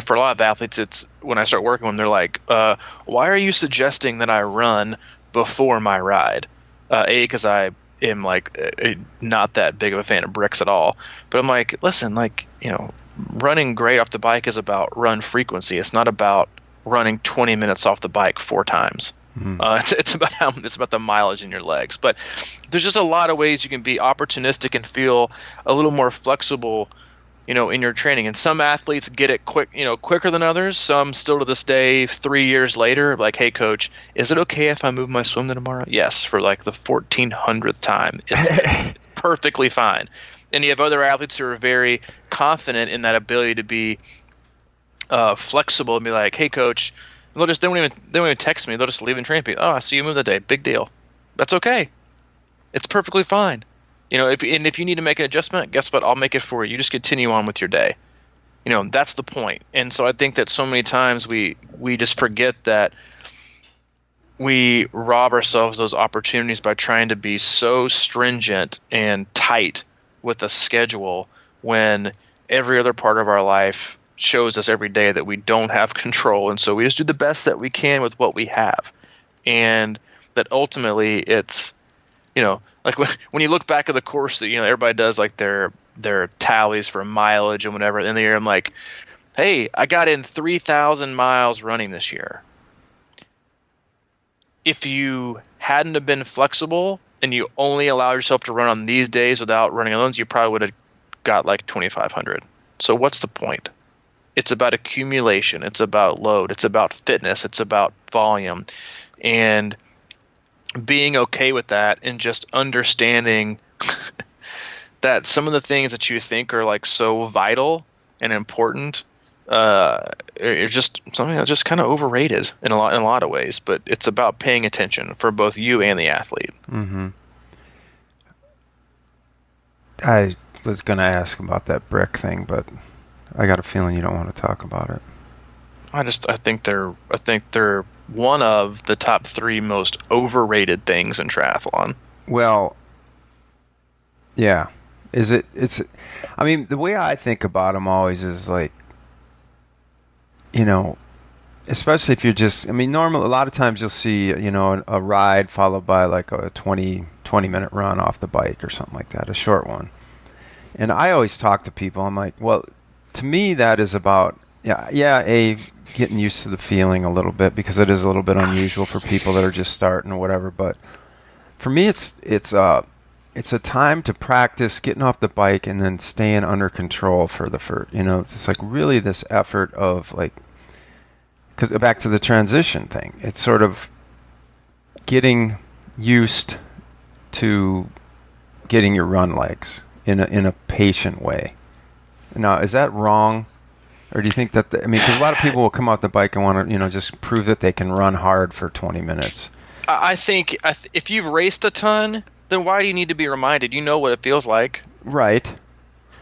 for a lot of athletes, it's when I start working with them, they're like, why are you suggesting that I run before my ride? Because I am like not that big of a fan of bricks at all. But I'm like, listen, like, running great off the bike is about run frequency. It's not about running 20 minutes off the bike 4 times. It's about the mileage in your legs. But there's just a lot of ways you can be opportunistic and feel a little more flexible, in your training. And some athletes get it quicker than others. Some still to this day, 3 years later, like, hey coach, is it okay if I move my swim to tomorrow? Yes, for like the 1400th time. It's perfectly fine. And you have other athletes who are very confident in that ability to be flexible and be like, hey coach, they won't even text me. They'll just leave and train me. Oh, I see you move that day. Big deal. That's okay. It's perfectly fine. If you need to make an adjustment, guess what? I'll make it for you. You just continue on with your day. That's the point. And so I think that so many times we just forget that we rob ourselves those opportunities by trying to be so stringent and tight with a schedule when every other part of our life shows us every day that we don't have control. And so we just do the best that we can with what we have. And that ultimately it's, like when you look back at the course that, everybody does like their tallies for mileage and whatever. In the year, I'm like, hey, I got in 3,000 miles running this year. If you hadn't have been flexible and you only allow yourself to run on these days without running on those, you probably would have got like 2,500. So what's the point? It's about accumulation. It's about load. It's about fitness. It's about volume. And being okay with that and just understanding that some of the things that you think are like so vital and important are just something that's just kind of overrated in a lot of ways. But it's about paying attention for both you and the athlete. Mm-hmm. I was going to ask about that brick thing, but I got a feeling you don't want to talk about it. I think they're one of the top 3 most overrated things in triathlon. Well, yeah. I mean, the way I think about them always is like, especially if you're just, normal, a lot of times you'll see, a ride followed by like a 20-minute run off the bike or something like that, a short one. And I always talk to people, I'm like, well, to me that is about, getting used to the feeling a little bit because it is a little bit unusual for people that are just starting or whatever. But for me, it's a time to practice getting off the bike and then staying under control for the first. It's like really this effort of like, because back to the transition thing, it's sort of getting used to getting your run legs in a patient way. Now, is that wrong? Or do you think that, because a lot of people will come off the bike and want to, just prove that they can run hard for 20 minutes. I think if you've raced a ton, then why do you need to be reminded? You know what it feels like. Right.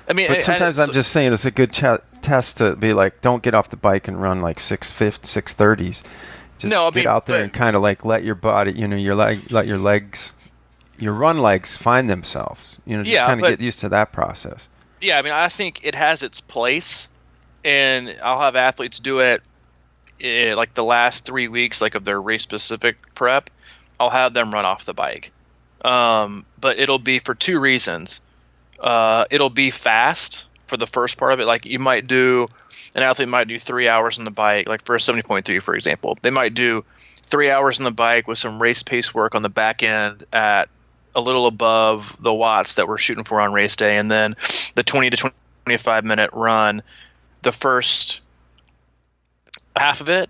But sometimes I'm just saying it's a good test to be like, don't get off the bike and run like 6:30s. Just get out there and kind of like let your body, let your run legs find themselves. Kind of get used to that process. Yeah, I think it has its place. And I'll have athletes do it like the last 3 weeks, like of their race specific prep. I'll have them run off the bike, but it'll be for 2 reasons. It'll be fast for the first part of it. Like an athlete might do 3 hours on the bike, like for a 70.3, for example. They might do 3 hours on the bike with some race pace work on the back end at a little above the watts that we're shooting for on race day, and then the 20 to 25 minute run. The first half of it,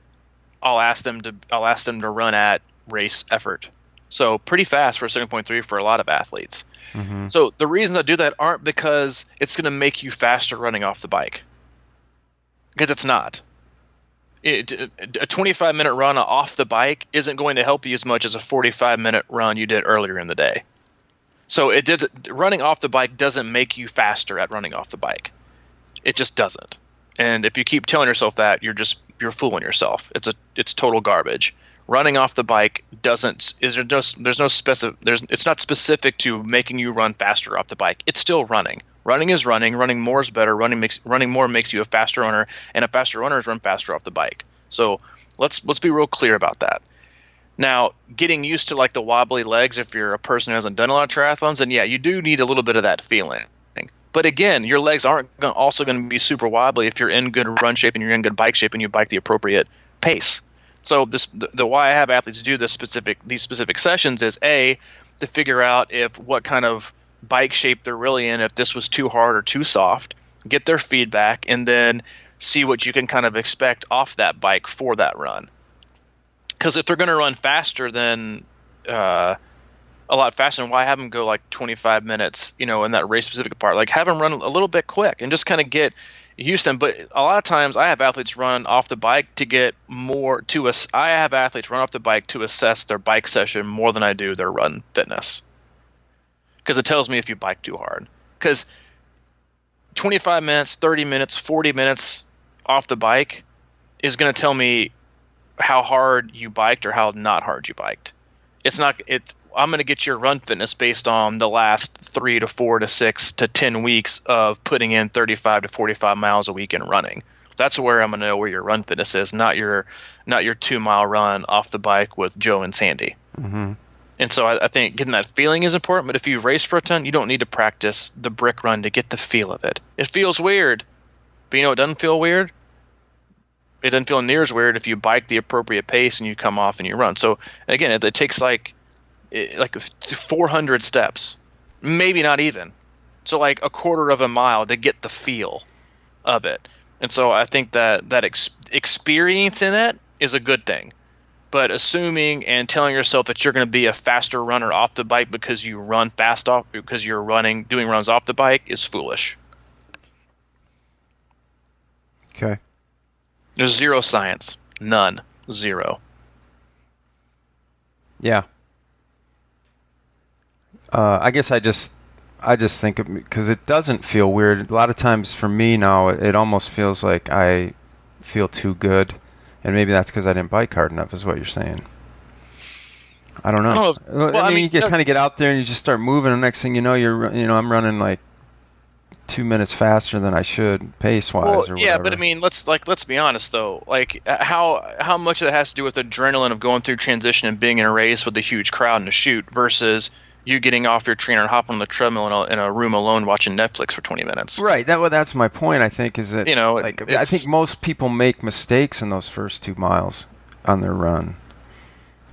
I'll ask them to run at race effort. So pretty fast for a 7.3 for a lot of athletes. Mm-hmm. So the reasons I do that aren't because it's going to make you faster running off the bike, because it's not. A 25-minute run off the bike isn't going to help you as much as a 45-minute run you did earlier in the day. So running off the bike doesn't make you faster at running off the bike. It just doesn't. And if you keep telling yourself that, you're fooling yourself. It's total garbage. Running off the bike it's not specific to making you run faster off the bike. It's still running. Running is running. Running more is better. Running more makes you a faster runner, and a faster runner is run faster off the bike. So let's be real clear about that. Now, getting used to like the wobbly legs, if you're a person who hasn't done a lot of triathlons, then yeah, you do need a little bit of that feeling. But again, your legs aren't also going to be super wobbly if you're in good run shape and you're in good bike shape and you bike the appropriate pace. So the why I have athletes do these specific sessions is A, to figure out if what kind of bike shape they're really in, if this was too hard or too soft, get their feedback, and then see what you can kind of expect off that bike for that run. Because if they're going to run faster than a lot faster, and why have them go like 25 minutes, in that race specific part, like have them run a little bit quick and just kind of get used to them. But a lot of times I have athletes run off the bike to get more to us. I have athletes run off the bike to assess their bike session more than I do their run fitness. Because it tells me if you bike too hard. Because 25 minutes, 30 minutes, 40 minutes off the bike is going to tell me how hard you biked or how not hard you biked. I'm going to get your run fitness based on the last 3 to 4 to 6 to 10 weeks of putting in 35 to 45 miles a week in running. That's where I'm going to know where your run fitness is, not your 2-mile run off the bike with Joe and Sandy. Mm-hmm. And so I think getting that feeling is important. But if you race for a ton, you don't need to practice the brick run to get the feel of it. It feels weird, but it doesn't feel weird. It doesn't feel near as weird if you bike the appropriate pace and you come off and you run. So again, it takes like 400 steps, maybe not even. So like a quarter of a mile to get the feel of it. And so I think that experience in it is a good thing. But assuming and telling yourself that you're going to be a faster runner off the bike because you run fast off, because you're doing runs off the bike, is foolish. Okay. There's zero science. None. Zero. Yeah. I guess I just think because it doesn't feel weird. A lot of times for me now, it almost feels like I feel too good, and maybe that's because I didn't bike hard enough, is what you're saying. I don't know. I mean, you kind of get out there and you just start moving, and next thing you know, I'm running like 2 minutes faster than I should pace wise, or whatever. Yeah, but I mean, let's be honest though. Like how much of that has to do with adrenaline of going through transition and being in a race with a huge crowd and a shoot versus you getting off your trainer and hopping on the treadmill in a room alone watching Netflix for 20 minutes. Right. That's my point, I think, is that I think most people make mistakes in those first 2 miles on their run.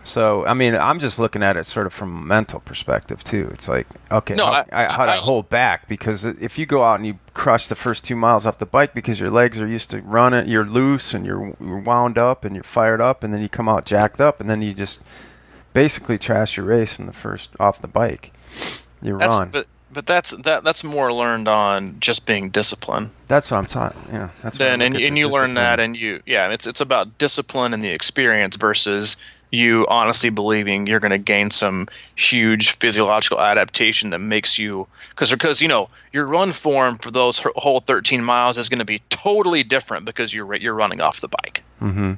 So, I mean, I'm just looking at it sort of from a mental perspective, too. It's like, okay, how do I hold back? Because if you go out and you crush the first 2 miles off the bike because your legs are used to running, you're loose and you're wound up and you're fired up, and then you come out jacked up, and then you just basically trash your race in the first off the bike. You run. But that's more learned on just being disciplined. That's what I'm talking. Yeah, that's. Then and you learn that, and it's about discipline and the experience versus you honestly believing you're going to gain some huge physiological adaptation that makes you because your run form for those whole 13 miles is going to be totally different because you're running off the bike. Mm-hmm.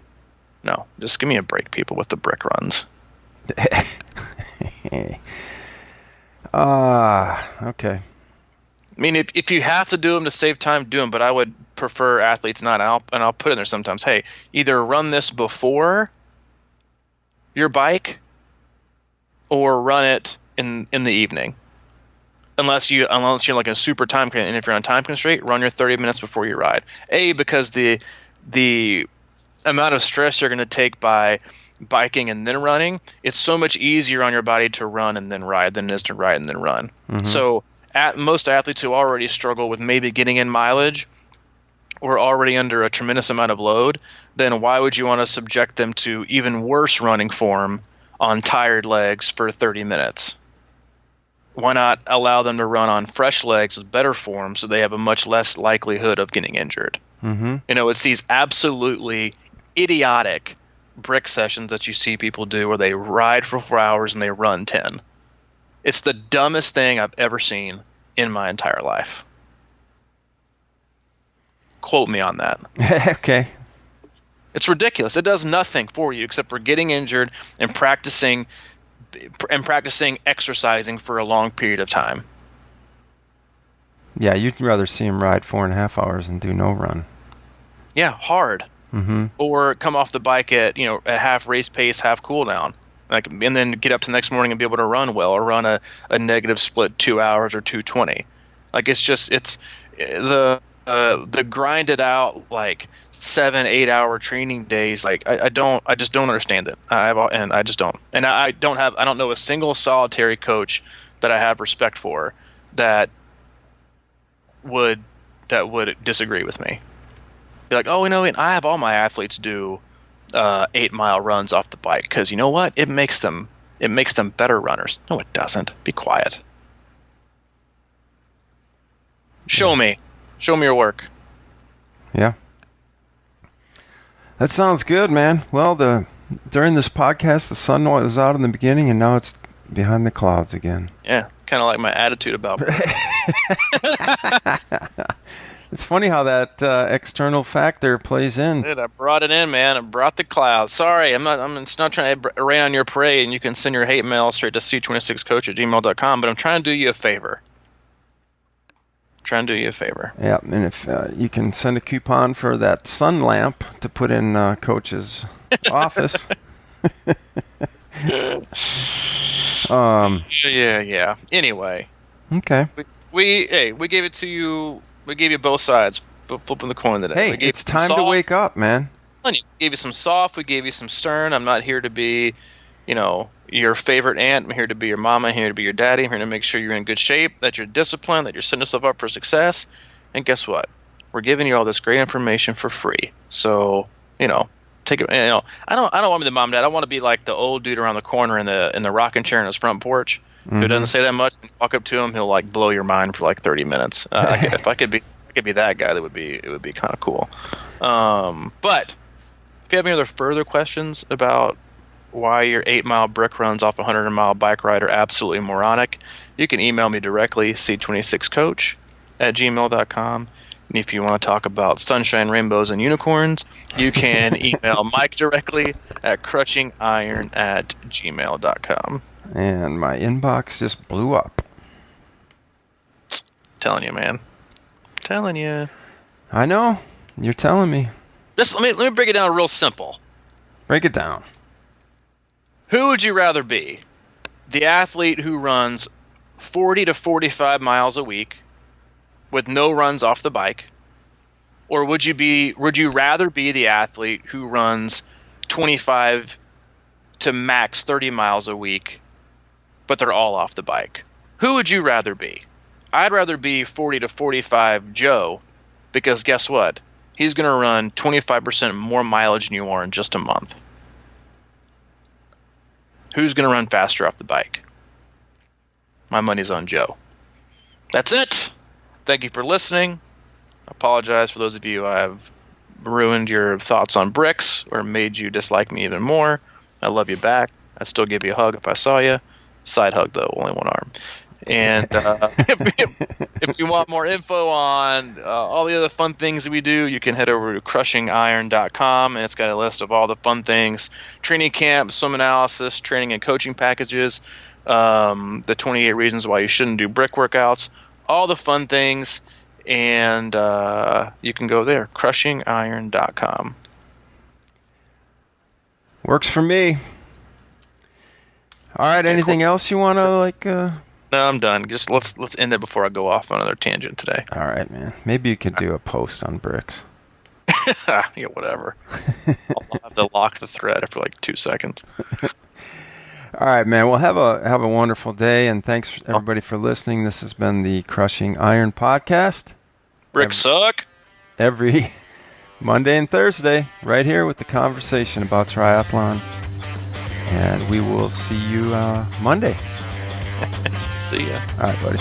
No, just give me a break, people, with the brick runs. Okay. I mean, if you have to do them to save time, do them. But I would prefer athletes not out, and I'll put in there sometimes. Hey, either run this before your bike, or run it in the evening. Unless you're like a super time, and if you're on time constraint, run your 30 minutes before you ride. Because the amount of stress you're going to take by biking and then running, it's so much easier on your body to run and then ride than it is to ride and then run. Mm-hmm. So most athletes who already struggle with maybe getting in mileage or already under a tremendous amount of load, then why would you want to subject them to even worse running form on tired legs for 30 minutes? Why not allow them to run on fresh legs with better form so they have a much less likelihood of getting injured? Mm-hmm. It's these absolutely idiotic brick sessions that you see people do where they ride for 4 hours and they run 10. It's the dumbest thing I've ever seen in my entire life. Quote me on that. Okay. It's ridiculous. It does nothing for you except for getting injured and practicing exercising for a long period of time. Yeah, you'd rather see him ride 4.5 hours and do no run. Yeah, hard. Mm-hmm. Or come off the bike at half race pace, half cool down. Like, and then get up to the next morning and be able to run well, or run a negative split 2 hours or 2:20. Like, it's the grinded out like 7-8 hour training days. Like, I just don't understand it. I just don't. And I don't know a single solitary coach that I have respect for that would disagree with me. Be like, oh, I have all my athletes do 8-mile runs off the bike because you know what? It makes them better runners. No, it doesn't. Be quiet. Show me your work. Yeah. That sounds good, man. Well, during this podcast, the sun was out in the beginning, and now it's behind the clouds again. Yeah, kind of like my attitude about It's funny how that external factor plays in. Dude, I brought it in, man. I brought the clouds. Sorry, I'm not trying to rain on your parade, and you can send your hate mail straight to c26coach@gmail.com, but I'm trying to do you a favor. Yeah, and if you can send a coupon for that sun lamp to put in Coach's office. Yeah. Anyway. Okay. We gave it to you. We gave you both sides, flipping the coin today. Hey, it's time to wake up, man. We gave you some soft. We gave you some stern. I'm not here to be, your favorite aunt. I'm here to be your mama. I'm here to be your daddy. I'm here to make sure you're in good shape, that you're disciplined, that you're setting yourself up for success. And guess what? We're giving you all this great information for free. So, take it. I don't want to be the mom and dad. I want to be like the old dude around the corner in the rocking chair in his front porch who doesn't say that much. When you walk up to him, he'll like blow your mind for like 30 minutes. If I could be that guy, it would be kind of cool. But if you have any other further questions about why your 8-mile brick runs off a 100-mile bike ride are absolutely moronic, you can email me directly, c26coach@gmail.com. And if you want to talk about sunshine, rainbows, and unicorns, you can email Mike directly at crushingiron@gmail.com. And my inbox just blew up. Telling you, man. Telling you. I know. You're telling me. Just let me break it down real simple. Break it down. Who would you rather be? The athlete who runs 40 to 45 miles a week with no runs off the bike? Or would you rather be the athlete who runs 25 to max 30 miles a week, but they're all off the bike? Who would you rather be? I'd rather be 40 to 45 Joe, because guess what? He's going to run 25% more mileage than you are in just a month. Who's going to run faster off the bike? My money's on Joe. That's it. Thank you for listening. I apologize for those of you I have ruined your thoughts on bricks or made you dislike me even more. I love you back. I'd still give you a hug if I saw you. Side hug, though, only one arm. And if you want more info on all the other fun things that we do, you can head over to crushingiron.com, and it's got a list of all the fun things: training camp, swim analysis, training and coaching packages, the 28 reasons why you shouldn't do brick workouts, all the fun things, and you can go there, crushingiron.com. Works for me. All right, anything else you want to No, I'm done. Just let's end it before I go off on another tangent today. All right, man. Maybe you could do a post on bricks. Yeah, whatever. I'll have to lock the thread after like 2 seconds. All right, man. Well, have a wonderful day, and thanks everybody for listening. This has been the Crushing Iron podcast. Bricks suck. Every Monday and Thursday, right here with the conversation about triathlon. And we will see you Monday. See ya. All right, buddy.